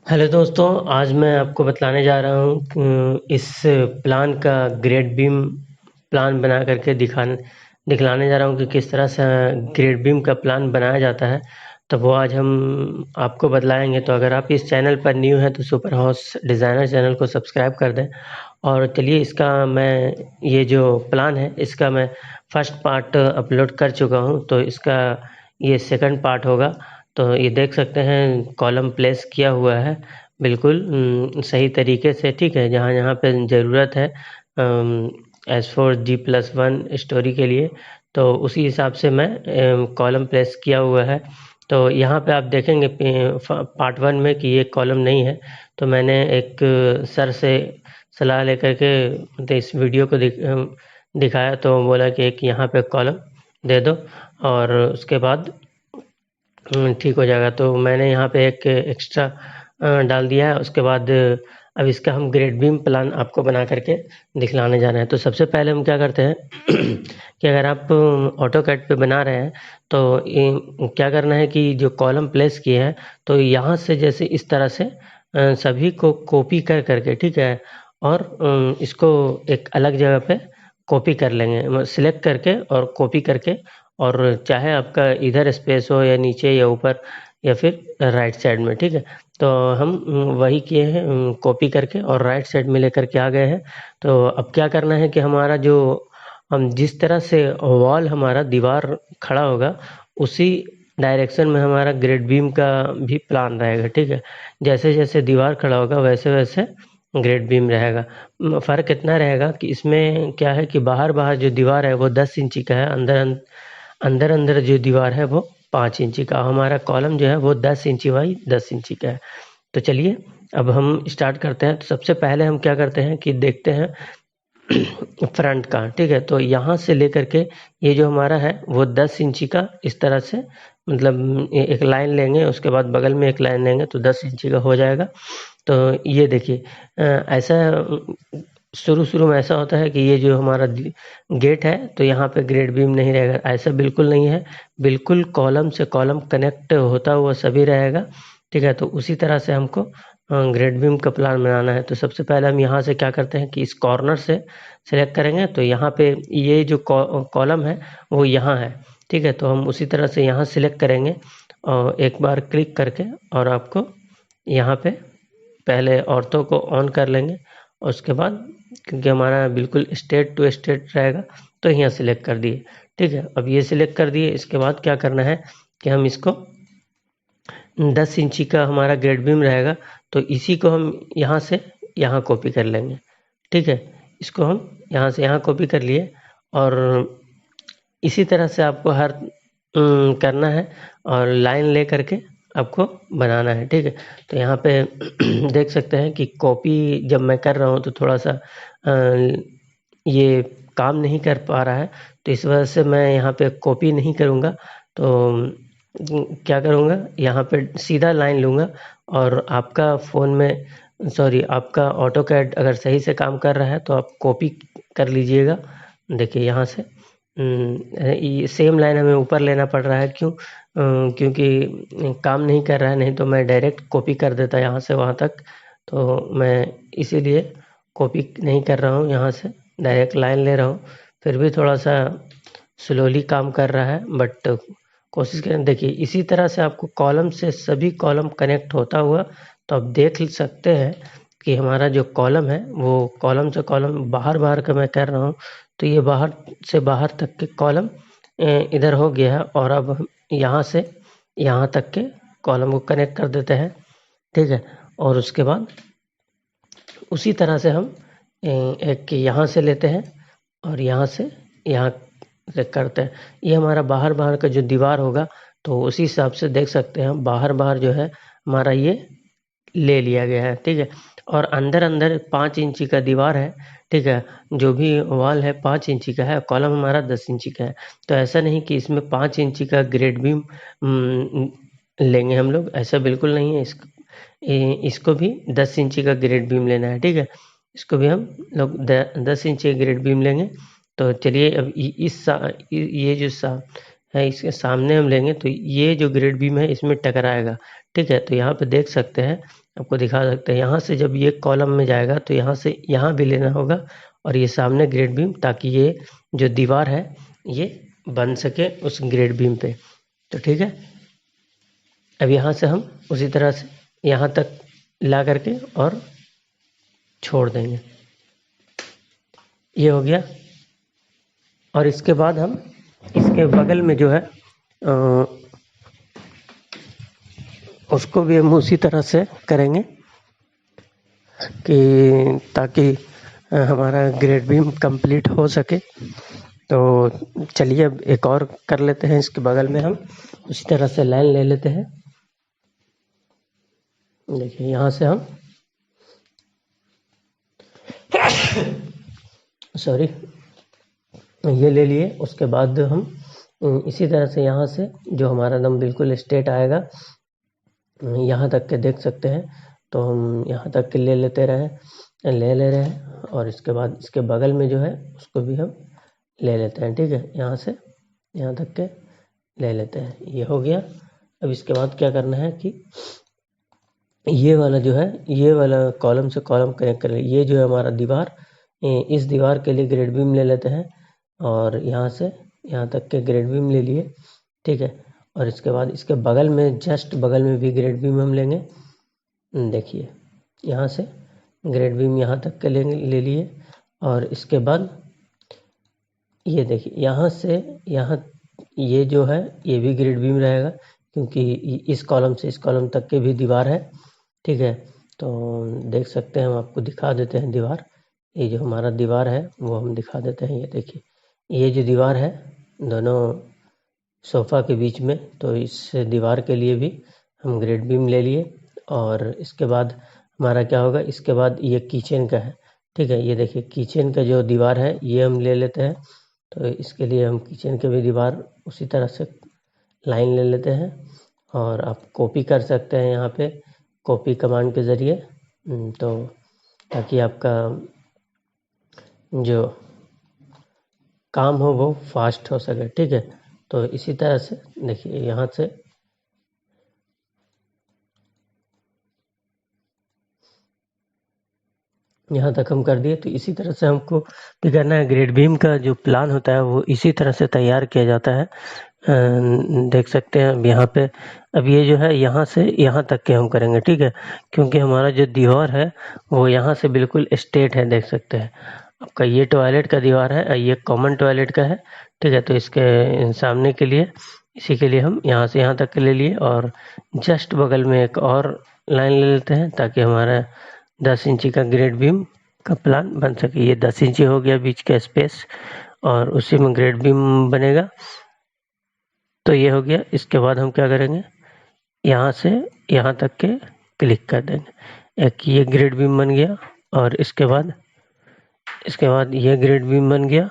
Hello दोस्तों, आज मैं आपको बतलाने जा रहा हूँ इस प्लान का ग्रेड बीम प्लान बना करके दिखलाने जा रहा हूँ कि किस तरह से ग्रेड बीम का प्लान बनाया जाता है। तो वो आज हम आपको बतलाएंगे। तो अगर आप इस चैनल पर न्यू हैं तो सुपर हाउस डिज़ाइनर चैनल को सब्सक्राइब कर दें। और चलिए, इसका मैं ये जो प्लान है इसका मैं फर्स्ट पार्ट अपलोड कर चुका हूँ, तो इसका ये सेकंड पार्ट होगा। तो ये देख सकते हैं कॉलम प्लेस किया हुआ है बिल्कुल सही तरीके से, ठीक है। जहाँ जहाँ पे ज़रूरत है S4G+1 स्टोरी के लिए, तो उसी हिसाब से मैं कॉलम प्लेस किया हुआ है। तो यहाँ पे आप देखेंगे पार्ट 1 में कि ये कॉलम नहीं है। तो मैंने एक सर से सलाह लेकर के मतलब इस वीडियो को दिखाया, तो बोला कि एक यहाँ पे कॉलम दे दो और उसके बाद ठीक हो जाएगा। तो मैंने यहाँ पे एक एक्स्ट्रा डाल दिया है। उसके बाद अब इसका हम ग्रेड बीम प्लान आपको बना करके दिखलाने जा रहे हैं। तो सबसे पहले हम क्या करते हैं कि अगर आप ऑटोकैड पे बना रहे हैं तो क्या करना है कि जो कॉलम प्लेस किए हैं तो यहाँ से जैसे इस तरह से सभी को कॉपी कर करके, ठीक है, और इसको एक अलग जगह पे कॉपी कर लेंगे, सिलेक्ट करके और कॉपी करके। और चाहे आपका इधर स्पेस हो या नीचे या ऊपर या फिर राइट साइड में, ठीक है। तो हम वही किए हैं, कॉपी करके और राइट साइड में लेकर के आ गए हैं। तो अब क्या करना है कि हमारा जो हम जिस तरह से वॉल हमारा दीवार खड़ा होगा उसी डायरेक्शन में हमारा ग्रेड बीम का भी प्लान रहेगा, ठीक है। जैसे जैसे दीवार खड़ा होगा वैसे वैसे ग्रेड बीम रहेगा। फ़र्क इतना रहेगा कि इसमें क्या है कि बाहर बाहर जो दीवार है वो 10 इंची का है, अंदर अंदर जो दीवार है वो 5 इंची का। हमारा कॉलम जो है वो 10 इंची बाई 10 इंची का है। तो चलिए अब हम स्टार्ट करते हैं। तो सबसे पहले हम क्या करते हैं कि देखते हैं फ्रंट का, ठीक है। तो यहाँ से लेकर के ये जो हमारा है वो 10 इंची का इस तरह से, मतलब एक लाइन लेंगे, उसके बाद बगल में एक लाइन लेंगे तो 10 इंची का हो जाएगा। तो ये देखिए ऐसा शुरू में ऐसा होता है कि ये जो हमारा गेट है तो यहाँ पे ग्रेड बीम नहीं रहेगा, ऐसा बिल्कुल नहीं है। बिल्कुल कॉलम से कॉलम कनेक्ट होता हुआ सभी रहेगा, ठीक है। तो उसी तरह से हमको ग्रेड बीम का प्लान बनाना है। तो सबसे पहले हम यहाँ से क्या करते हैं कि इस कॉर्नर से सेलेक्ट करेंगे। तो यहाँ पे ये जो कॉलम है वो यहाँ है, ठीक है। तो हम उसी तरह से यहाँ सिलेक्ट करेंगे और एक बार क्लिक करके, और आपको यहाँ पे पहले ऑर्थो को ऑन कर लेंगे और उसके बाद क्योंकि हमारा बिल्कुल स्ट्रेट टू स्ट्रेट रहेगा तो यहाँ सिलेक्ट कर दिए, ठीक है। अब ये सिलेक्ट कर दिए, इसके बाद क्या करना है कि हम इसको 10 इंची का हमारा ग्रेड बीम रहेगा तो इसी को हम यहाँ से यहाँ कॉपी कर लेंगे, ठीक है। इसको हम यहाँ से यहाँ कॉपी कर लिए और इसी तरह से आपको हर करना है और लाइन ले करके आपको बनाना है, ठीक है। तो यहाँ पे देख सकते हैं कि कॉपी जब मैं कर रहा हूँ तो थोड़ा सा ये काम नहीं कर पा रहा है, तो इस वजह से मैं यहाँ पे कॉपी नहीं करूँगा। तो क्या करूँगा, यहाँ पे सीधा लाइन लूँगा और आपका फ़ोन में सॉरी आपका ऑटोकैड अगर सही से काम कर रहा है तो आप कॉपी कर लीजिएगा। देखिए यहाँ से ये सेम लाइन हमें ऊपर लेना पड़ रहा है, क्यों? क्योंकि काम नहीं कर रहा है, नहीं तो मैं डायरेक्ट कॉपी कर देता यहाँ से वहाँ तक। तो मैं इसीलिए कॉपी नहीं कर रहा हूँ, यहाँ से डायरेक्ट लाइन ले रहा हूँ। फिर भी थोड़ा सा स्लोली काम कर रहा है बट कोशिश करें। देखिए इसी तरह से आपको कॉलम से सभी कॉलम कनेक्ट होता हुआ, तो आप देख सकते हैं कि हमारा जो कॉलम है वो कॉलम से कॉलम बाहर का मैं कर रहा हूँ। तो ये बाहर से बाहर तक के कॉलम इधर हो गया है और अब हम यहाँ से यहाँ तक के कॉलम को कनेक्ट कर देते हैं, ठीक है। और उसके बाद उसी तरह से हम एक यहाँ से लेते हैं और यहाँ से यहाँ से करते हैं। ये हमारा बाहर का जो दीवार होगा तो उसी हिसाब से देख सकते हैं हम बाहर जो है हमारा ये ले लिया गया है, ठीक है। और अंदर 5 इंची का दीवार है, ठीक है। जो भी वॉल है 5 इंची का है, कॉलम हमारा 10 इंची का है। तो ऐसा नहीं कि इसमें 5 इंची का ग्रेड बीम लेंगे हम लोग, ऐसा बिल्कुल नहीं है। इसको भी 10 इंची का ग्रेड बीम लेना है, ठीक है। इसको भी हम लोग 10 इंची का ग्रेड बीम लेंगे। तो चलिए अब ये जो है इसके सामने हम लेंगे तो ये जो ग्रेड बीम है इसमें टकराएगा, ठीक है। तो यहाँ पे देख सकते हैं आपको दिखा सकते हैं। यहाँ से जब ये कॉलम में जाएगा तो यहाँ से यहाँ भी लेना होगा और ये सामने ग्रेड बीम, ताकि ये जो दीवार है ये बन सके उस ग्रेड बीम पे। तो ठीक है, अब यहाँ से हम उसी तरह से यहाँ तक ला करके और छोड़ देंगे। ये हो गया। और इसके बाद हम इसके बगल में जो है उसको भी हम उसी तरह से करेंगे कि ताकि हमारा ग्रेड बीम कंप्लीट हो सके। तो चलिए अब एक और कर लेते हैं। इसके बगल में हम उसी तरह से लाइन ले लेते हैं। देखिए यहाँ से हम सॉरी ये ले लिए। उसके बाद हम इसी तरह से यहाँ से जो हमारा दम बिल्कुल स्ट्रेट आएगा यहाँ तक के देख सकते हैं। तो हम यहाँ तक के ले ले रहे हैं और इसके बाद इसके बगल में जो है उसको भी हम ले लेते हैं। ठीक है, यहाँ से यहाँ तक के ले लेते हैं। ये हो गया। अब इसके बाद क्या करना है कि ये वाला जो है ये वाला कॉलम से कॉलम कनेक्ट कर, ये जो है हमारा दीवार, इस दीवार के लिए ग्रेड बीम ले लेते हैं और यहाँ से यहाँ तक के ग्रेड बीम ले लिए। ठीक है, और इसके बाद इसके बगल में जस्ट बगल में भी ग्रेड बीम हम लेंगे। देखिए यहाँ से ग्रेड बीम यहाँ तक के ले लिए और इसके बाद ये देखिए यहाँ से यहाँ ये जो है ये भी ग्रेड बीम रहेगा, क्योंकि इस कॉलम से इस कॉलम तक के भी दीवार है। ठीक है, तो देख सकते हैं, हम आपको दिखा देते हैं दीवार। ये जो हमारा दीवार है वो हम दिखा देते हैं। ये देखिए ये जो दीवार है दोनों सोफ़ा के बीच में, तो इस दीवार के लिए भी हम ग्रेड बीम ले लिए। और इसके बाद हमारा क्या होगा, इसके बाद ये किचन का है। ठीक है, ये देखिए किचन का जो दीवार है ये हम ले लेते हैं। तो इसके लिए हम किचन के भी दीवार उसी तरह से लाइन ले लेते हैं और आप कॉपी कर सकते हैं यहाँ पे कॉपी कमांड के ज़रिए, तो ताकि आपका जो काम हो वो फास्ट हो सके। ठीक है, तो इसी तरह से देखिए यहाँ से यहाँ तक हम कर दिए। तो इसी तरह से हमको भी करना है। ग्रेड बीम का जो प्लान होता है वो इसी तरह से तैयार किया जाता है। देख सकते हैं अब यहाँ पे, अब ये जो है यहाँ से यहाँ तक के हम करेंगे। ठीक है, क्योंकि हमारा जो दीवार है वो यहाँ से बिल्कुल स्ट्रेट है। देख सकते हैं आपका ये टॉयलेट का दीवार है, ये कॉमन टॉयलेट का है। ठीक है, तो इसके सामने के लिए इसी के लिए हम यहाँ से यहाँ तक के ले लिए और जस्ट बगल में एक और लाइन ले लेते हैं ताकि हमारा 10 इंची का ग्रेड बीम का प्लान बन सके। ये 10 इंची हो गया बीच का स्पेस और उसी में ग्रेड बीम बनेगा। तो ये हो गया। इसके बाद हम क्या करेंगे, यहाँ से यहाँ तक के क्लिक कर देंगे। एक ये ग्रेड बीम बन गया और इसके बाद ये ग्रेड बीम बन गया।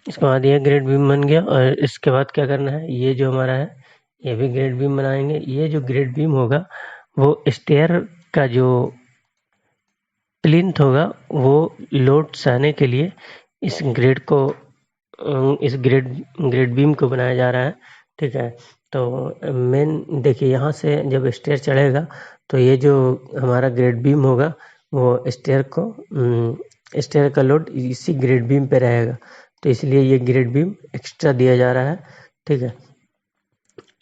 इसके बाद ये ग्रेड बीम बन गया और इसके बाद क्या करना है, ये जो हमारा है ये भी ग्रेड बीम बनाएंगे। ये जो ग्रेड बीम होगा वो स्टेयर का जो प्लिंथ होगा वो लोड सहने के लिए इस ग्रेड बीम को बनाया जा रहा है। ठीक है, तो मेन देखिए यहाँ से जब स्टेयर चढ़ेगा तो ये जो हमारा ग्रेड बीम होगा वो स्टेयर का लोड इसी ग्रेड बीम पे रहेगा। तो इसलिए ये ग्रेड बीम एक्स्ट्रा दिया जा रहा है। ठीक है,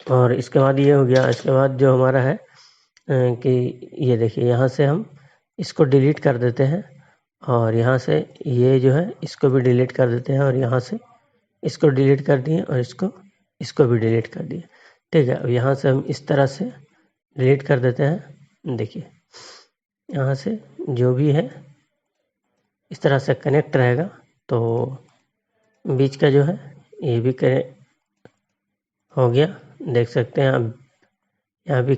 और इसके बाद ये हो गया। इसके बाद जो हमारा है कि ये देखिए यहाँ से हम इसको डिलीट कर देते हैं और यहाँ से ये जो है इसको भी डिलीट कर देते हैं और यहाँ से इसको डिलीट कर दिए और इसको भी डिलीट कर दिए। ठीक है, अब यहाँ से हम इस तरह से डिलीट कर देते हैं। देखिए यहाँ से जो भी है इस तरह से कनेक्ट रहेगा। तो बीच का जो है ये भी हो गया। देख सकते हैं अब यहाँ भी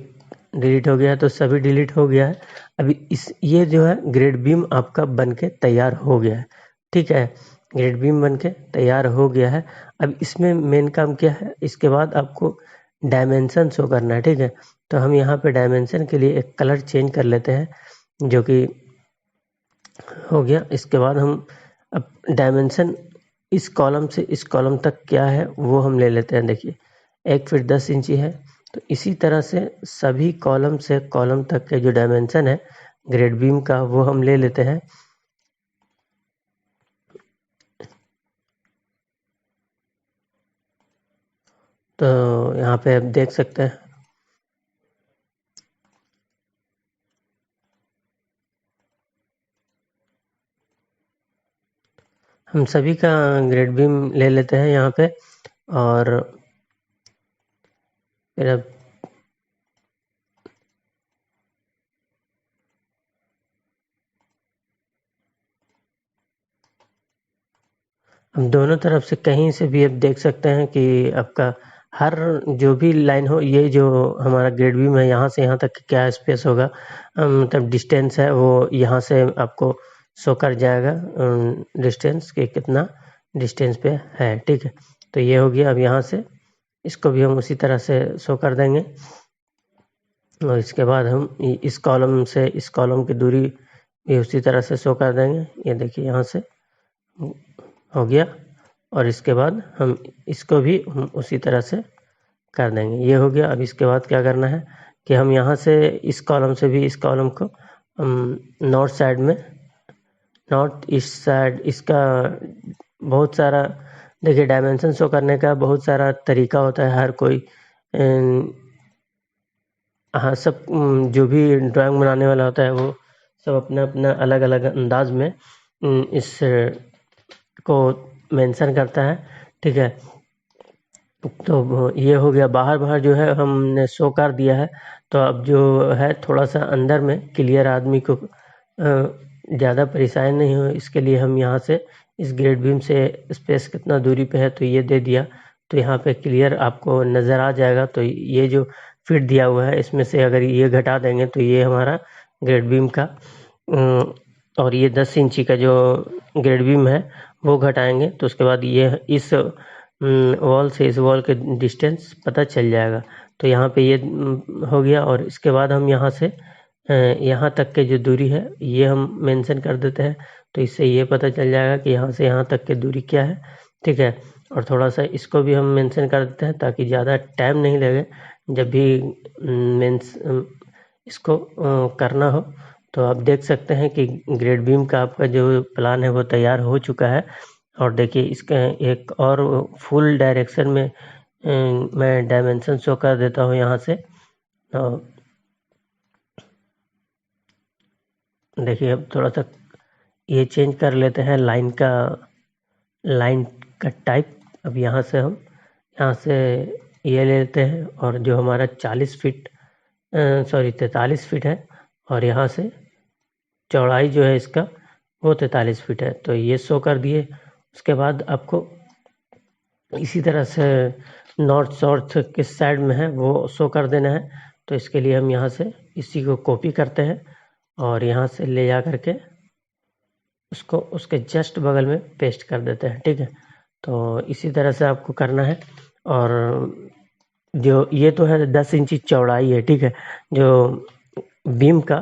डिलीट हो गया, तो सभी डिलीट हो गया है। अभी ये जो है ग्रेड बीम आपका बनके तैयार हो गया है। ठीक है, ग्रेड बीम बनके तैयार हो गया है। अब इसमें मेन काम क्या है, इसके बाद आपको डायमेंशन शो करना है। ठीक है, तो हम यहाँ पे डायमेंशन के लिए एक कलर चेंज कर लेते हैं, जो कि हो गया। इसके बाद हम अब डायमेंशन इस कॉलम से इस कॉलम तक क्या है वो हम ले लेते हैं। देखिए 1 फीट 10 इंची है, तो इसी तरह से सभी कॉलम से कॉलम तक के जो डायमेंशन है ग्रेड बीम का वो हम ले लेते हैं। तो यहाँ पे आप देख सकते हैं हम सभी का ग्रेड बीम ले लेते हैं यहाँ पे, और फिर अब हम दोनों तरफ से कहीं से भी अब देख सकते हैं कि आपका हर जो भी लाइन हो, ये जो हमारा ग्रेड बीम है यहाँ से यहाँ तक क्या स्पेस होगा, मतलब डिस्टेंस है वो यहाँ से आपको शो कर जाएगा, डिस्टेंस के कितना डिस्टेंस पे है। ठीक है, तो ये हो गया। अब यहाँ से इसको भी हम उसी तरह से शो कर देंगे, और इसके बाद हम इस कॉलम से इस कॉलम की दूरी भी उसी तरह से शो कर देंगे। ये देखिए यहाँ से हो गया, और इसके बाद हम इसको भी हम उसी तरह से कर देंगे। ये हो गया। अब इसके बाद क्या करना है कि हम यहाँ से इस कॉलम से भी इस कॉलम को हम नॉर्थ साइड में, नॉर्थ ईस्ट साइड, इसका बहुत सारा देखिए डायमेंशन शो करने का बहुत सारा तरीका होता है। हर कोई हाँ, सब जो भी ड्राइंग बनाने वाला होता है वो सब अपना अपना अलग अलग अंदाज में इस को मेंशन करता है। ठीक है, तो ये हो गया। बाहर बाहर जो है हमने शो कर दिया है, तो अब जो है थोड़ा सा अंदर में क्लियर आदमी को ज़्यादा परेशानी नहीं हो, इसके लिए हम यहाँ से इस ग्रेड बीम से स्पेस कितना दूरी पे है तो ये दे दिया, तो यहाँ पे क्लियर आपको नज़र आ जाएगा। तो ये जो फिट दिया हुआ है इसमें से अगर ये घटा देंगे तो ये हमारा ग्रेड बीम का और ये 10 इंची का जो ग्रेड बीम है वो घटाएंगे, तो उसके बाद ये इस वॉल से इस वॉल के डिस्टेंस पता चल जाएगा। तो यहाँ पे ये हो गया, और इसके बाद हम यहाँ से यहाँ तक के जो दूरी है ये हम मेंशन कर देते हैं, तो इससे ये पता चल जाएगा कि यहाँ से यहाँ तक की दूरी क्या है। ठीक है, और थोड़ा सा इसको भी हम मेंशन कर देते हैं ताकि ज़्यादा टाइम नहीं लगे जब भी मेंस इसको करना हो। तो आप देख सकते हैं कि ग्रेड बीम का आपका जो प्लान है वो तैयार हो चुका है। और देखिए इसका एक और फुल डायरेक्शन में मैं डायमेंशन शो कर देता हूँ यहाँ से। तो देखिए अब थोड़ा सा ये चेंज कर लेते हैं लाइन का टाइप। अब यहाँ से हम यहाँ से ये ले लेते हैं, और जो हमारा 40 फीट 43 फीट है, और यहाँ से चौड़ाई जो है इसका वो 43 फीट है, तो ये शो कर दिए। उसके बाद आपको इसी तरह से नॉर्थ साउथ किस साइड में है वो शो कर देना है। तो इसके लिए हम यहाँ से इसी को कॉपी करते हैं और यहाँ से ले जा करके उसको उसके जस्ट बगल में पेस्ट कर देते हैं। ठीक है, तो इसी तरह से आपको करना है। और जो ये तो है 10 इंची चौड़ाई है। ठीक है, जो बीम का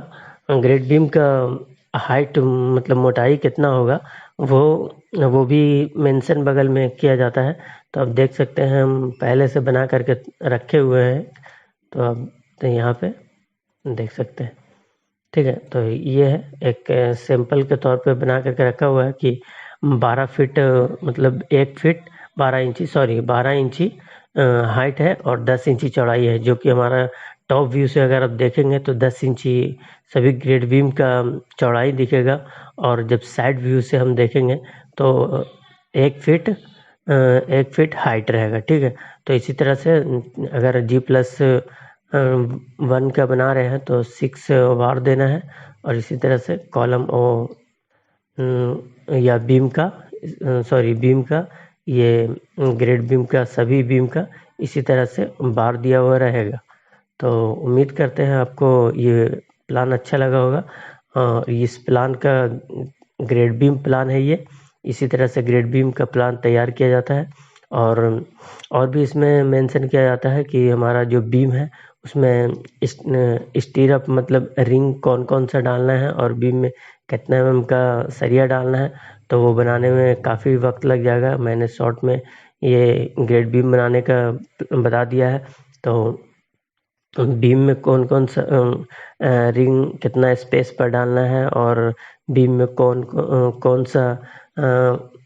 ग्रेड बीम का हाइट मतलब मोटाई कितना होगा वो भी मेंशन बगल में किया जाता है। तो आप देख सकते हैं हम पहले से बना करके रखे हुए हैं, तो आप तो यहाँ पे देख सकते हैं। ठीक है, तो ये है एक सैंपल के तौर पे बना करके रखा हुआ है कि 12 फीट मतलब 1 फीट 12 इंची हाइट है और 10 इंची चौड़ाई है, जो कि हमारा टॉप व्यू से अगर आप देखेंगे तो 10 इंची सभी ग्रेड बीम का चौड़ाई दिखेगा, और जब साइड व्यू से हम देखेंगे तो 1 फीट हाइट रहेगा। ठीक है, तो इसी तरह से अगर G+1 का बना रहे हैं तो 6 वार देना है, और इसी तरह से कॉलम या बीम का ये ग्रेड बीम का सभी बीम का इसी तरह से बार दिया हुआ रहेगा। तो उम्मीद करते हैं आपको ये प्लान अच्छा लगा होगा। और इस प्लान का ग्रेड बीम प्लान है ये, इसी तरह से ग्रेड बीम का प्लान तैयार किया जाता है। और भी इसमें मेंशन किया जाता है कि हमारा जो बीम है उसमें स्टीरअप मतलब रिंग कौन कौन सा डालना है और बीम में कितना mm का सरिया डालना है, तो वो बनाने में काफ़ी वक्त लग जाएगा। मैंने शॉर्ट में ये ग्रेड बीम बनाने का बता दिया है। तो बीम में कौन कौन सा रिंग कितना स्पेस पर डालना है, और बीम में कौन सा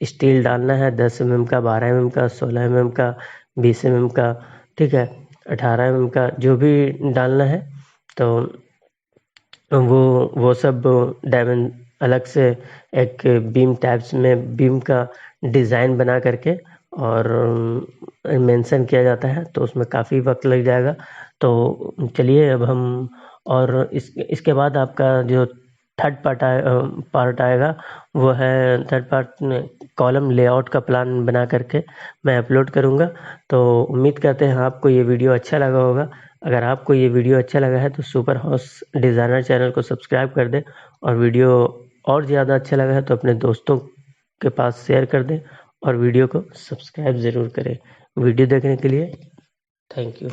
स्टील डालना है, 10 mm का, 12 mm का, 16 mm का, 20 mm का, ठीक है, 18 mm का, जो भी डालना है। तो वो सब डायमंड अलग से एक बीम टैब्स में बीम का डिज़ाइन बना करके और मेंशन किया जाता है, तो उसमें काफ़ी वक्त लग जाएगा। तो चलिए अब हम, और इसके बाद आपका जो थर्ड पार्ट आएगा, वो है थर्ड पार्ट में कॉलम लेआउट का प्लान बना करके मैं अपलोड करूँगा। तो उम्मीद करते हैं आपको ये वीडियो अच्छा लगा होगा। अगर आपको ये वीडियो अच्छा लगा है तो सुपर हाउस डिज़ाइनर चैनल को सब्सक्राइब कर दें, और वीडियो और ज़्यादा अच्छा लगा है तो अपने दोस्तों के पास शेयर कर दें, और वीडियो को सब्सक्राइब ज़रूर करें। वीडियो देखने के लिए थैंक यू।